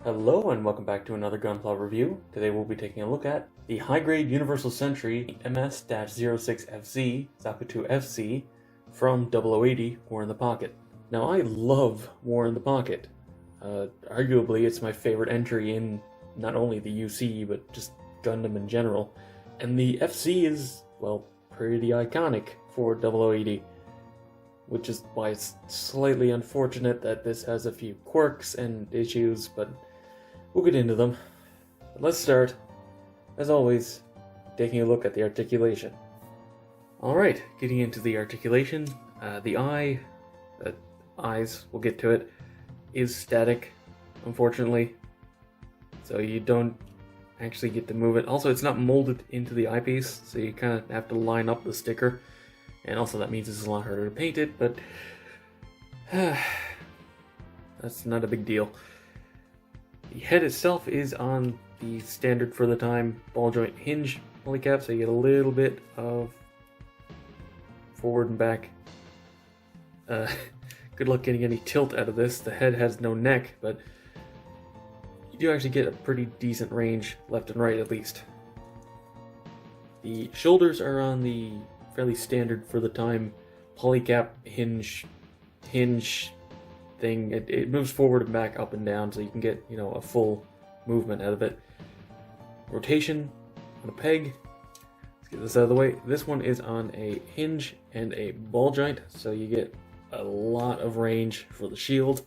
Hello and welcome back to another Gunpla review. Today we'll be taking a look at the high-grade Universal Sentry MS-06FZ Zaku 2 FC from 0080 War in the Pocket. Now I love War in the Pocket. Arguably it's my favorite entry in not only the UC but just Gundam in general. And the FC is, well, pretty iconic for 0080. Which is why it's slightly unfortunate that this has a few quirks and issues, but we'll get into them. But let's start, as always, taking a look at the articulation. Alright, getting into the articulation, the eyes, we'll get to it, is static, unfortunately. So you don't actually get to move it. Also, it's not molded into the eyepiece, so you kind of have to line up the sticker. And also that means it's a lot harder to paint it, but that's not a big deal. The head itself is on the standard for the time ball joint hinge polycap, so you get a little bit of forward and back. Good luck getting any tilt out of this. The head has no neck, but you do actually get a pretty decent range left and right at least. The shoulders are on the fairly standard for the time polycap hinge thing. It moves forward and back, up and down, so you can get, a full movement out of it. Rotation on a peg. Let's get this out of the way. This one is on a hinge and a ball joint, so you get a lot of range for the shield.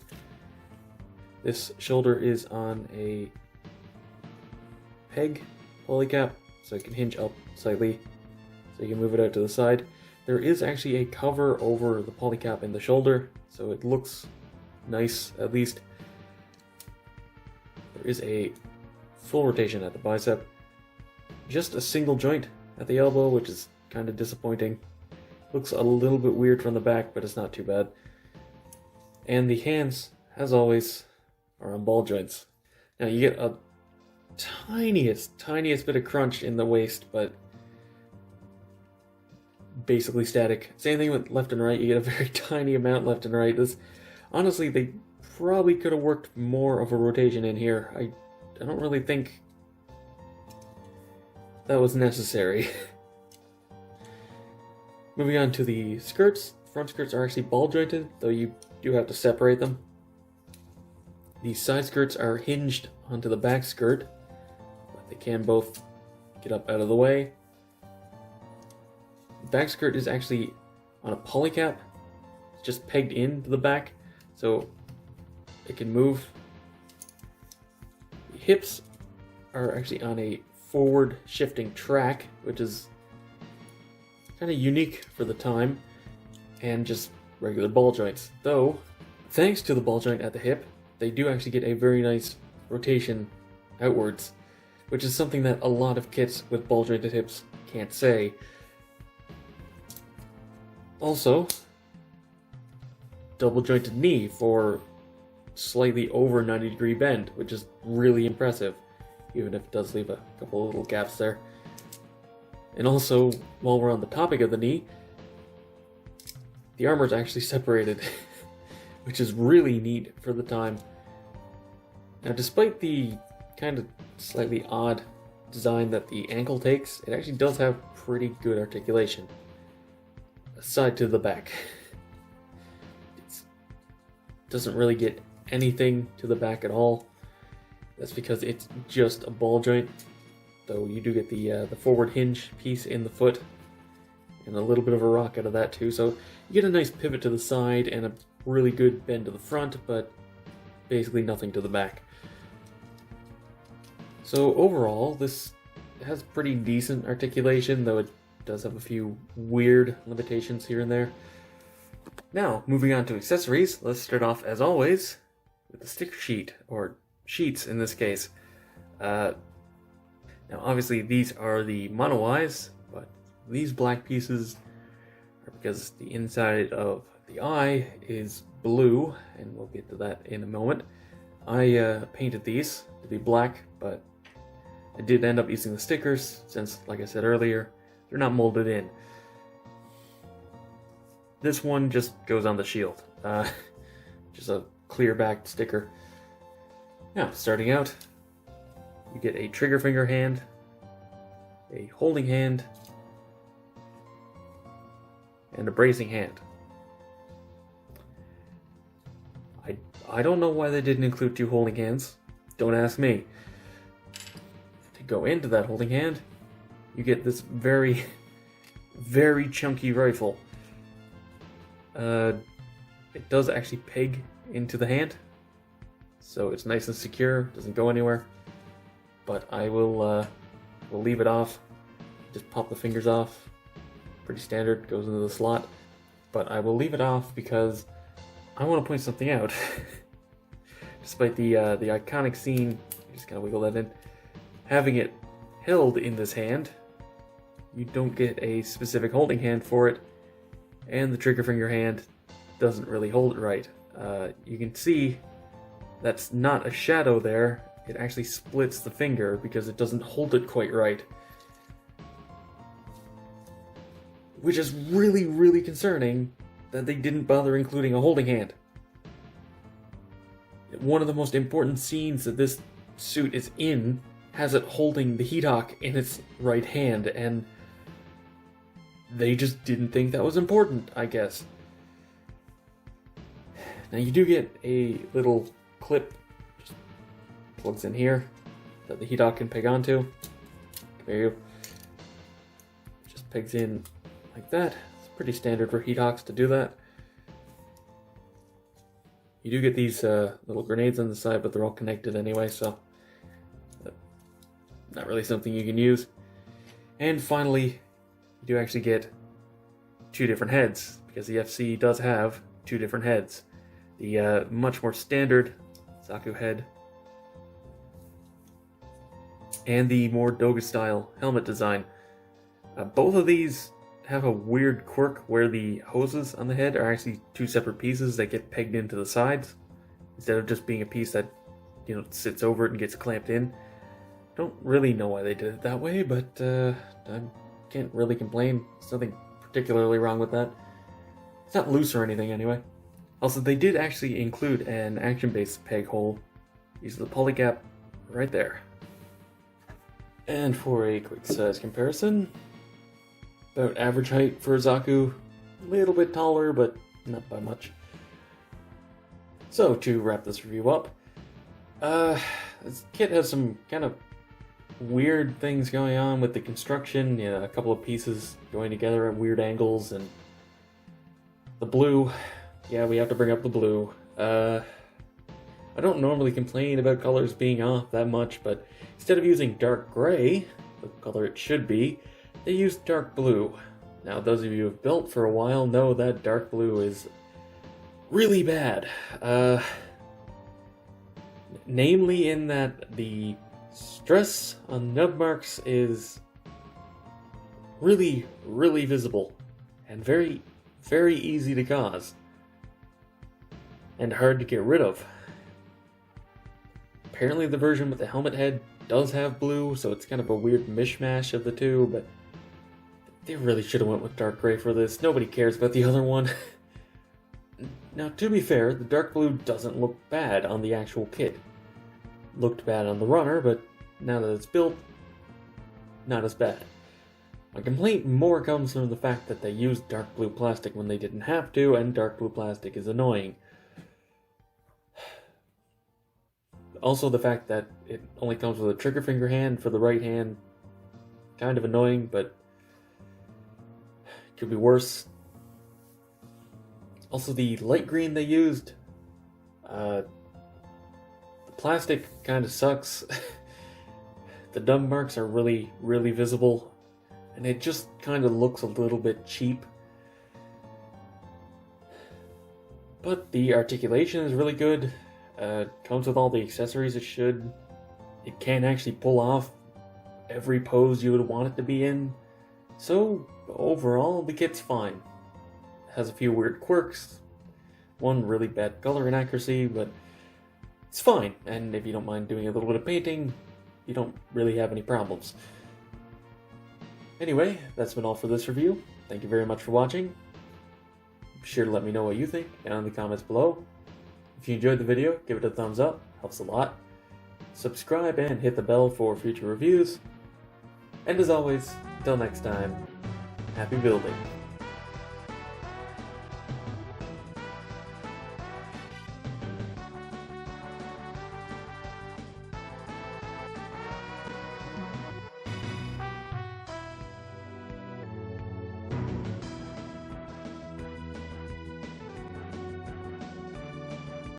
This shoulder is on a peg polycap, so it can hinge up slightly, so you can move it out to the side. There is actually a cover over the polycap in the shoulder, so it looks nice, at least. There is a full rotation at the bicep. Just a single joint at the elbow, which is kind of disappointing. Looks a little bit weird from the back, but it's not too bad. And the hands, as always, are on ball joints. Now you get a tiniest bit of crunch in the waist, but basically static. Same thing with left and right, you get a very tiny amount left and right. Honestly, they probably could have worked more of a rotation in here. I don't really think that was necessary. Moving on to the skirts. Front skirts are actually ball jointed, though you do have to separate them. The side skirts are hinged onto the back skirt, but they can both get up out of the way. The back skirt is actually on a polycap. It's just pegged into the back, so it can move. The hips are actually on a forward shifting track, which is kind of unique for the time, and just regular ball joints. Though, thanks to the ball joint at the hip, they do actually get a very nice rotation outwards, which is something that a lot of kits with ball jointed hips can't say. Also, double jointed knee for slightly over 90-degree bend, which is really impressive, even if it does leave a couple of little gaps there. And also, while we're on the topic of the knee, the armor is actually separated, which is really neat for the time. Now, despite the kind of slightly odd design that the ankle takes, it actually does have pretty good articulation. Aside to the back. It doesn't really get anything to the back at all. That's because it's just a ball joint, though you do get the forward hinge piece in the foot, and a little bit of a rock out of that too, so you get a nice pivot to the side and a really good bend to the front, but basically nothing to the back. So overall, this has pretty decent articulation, though it does have a few weird limitations here and there. Now, moving on to accessories, let's start off, as always, with the sticker sheet, or sheets in this case. Now, obviously, these are the mono eyes, but these black pieces are because the inside of the eye is blue, and we'll get to that in a moment. I painted these to be black, but I did end up using the stickers, since, like I said earlier, they're not molded in. This one just goes on the shield. Just a clear backed sticker. Now, starting out, you get a trigger finger hand, a holding hand, and a bracing hand. I don't know why they didn't include 2 holding hands. Don't ask me. To go into that holding hand, you get this very, very chunky rifle. It does actually peg into the hand, so it's nice and secure, doesn't go anywhere. But I will we'll leave it off. Just pop the fingers off. Pretty standard, goes into the slot. But I will leave it off because I want to point something out. Despite the iconic scene, just kind of wiggle that in, having it held in this hand, you don't get a specific holding hand for it, and the trigger finger hand doesn't really hold it right. You can see that's not a shadow there, it actually splits the finger because it doesn't hold it quite right. Which is really, really concerning that they didn't bother including a holding hand. One of the most important scenes that this suit is in has it holding the Heat-Hawk in its right hand, and they just didn't think that was important, I guess. Now you do get a little clip, just plugs in here, that the Heat-Hawk can peg onto. There you go. Just pegs in like that. It's pretty standard for Heat-Hawks to do that. You do get these little grenades on the side, but they're all connected anyway, so not really something you can use. And finally, you do actually get 2 different heads, because the FC does have 2 different heads. The much more standard Zaku head, and the more Doga style helmet design. Both of these have a weird quirk where the hoses on the head are actually 2 separate pieces that get pegged into the sides, instead of just being a piece that, you know, sits over it and gets clamped in. Don't really know why they did it that way, but I can't really complain. There's nothing particularly wrong with that. It's not loose or anything anyway. Also, they did actually include an action-based peg hole. Use the polygap right there. And for a quick size comparison, about average height for Zaku, a little bit taller, but not by much. So, to wrap this review up, this kit has some kind of weird things going on with the construction, you know, a couple of pieces going together at weird angles, and the blue, yeah, we have to bring up the blue. I don't normally complain about colors being off that much, but instead of using dark gray, the color it should be, they used dark blue. Now, those of you who have built for a while know that dark blue is really bad. Namely in that the stress on nub marks is really, really visible and very, very easy to cause and hard to get rid of. Apparently the version with the helmet head does have blue, so it's kind of a weird mishmash of the two, but they really should have went with dark gray for this. Nobody cares about the other one. Now, to be fair, the dark blue doesn't look bad on the actual kit. Looked bad on the runner, but now that it's built, not as bad. My complaint more comes from the fact that they used dark blue plastic when they didn't have to, and dark blue plastic is annoying. Also, the fact that it only comes with a trigger finger hand for the right hand, kind of annoying, but could be worse. Also, the light green they used, the plastic kind of sucks. The dumb marks are really, really visible, and it just kind of looks a little bit cheap. But the articulation is really good. Comes with all the accessories it should. It can actually pull off every pose you would want it to be in. So, overall, the kit's fine. It has a few weird quirks. One really bad color inaccuracy, but it's fine. And if you don't mind doing a little bit of painting, you don't really have any problems. Anyway, that's been all for this review. Thank you very much for watching. Be sure to let me know what you think down in the comments below. If you enjoyed the video, give it a thumbs up. Helps a lot. subscribe and hit the bell for future reviews. And as always, until next time, happy building.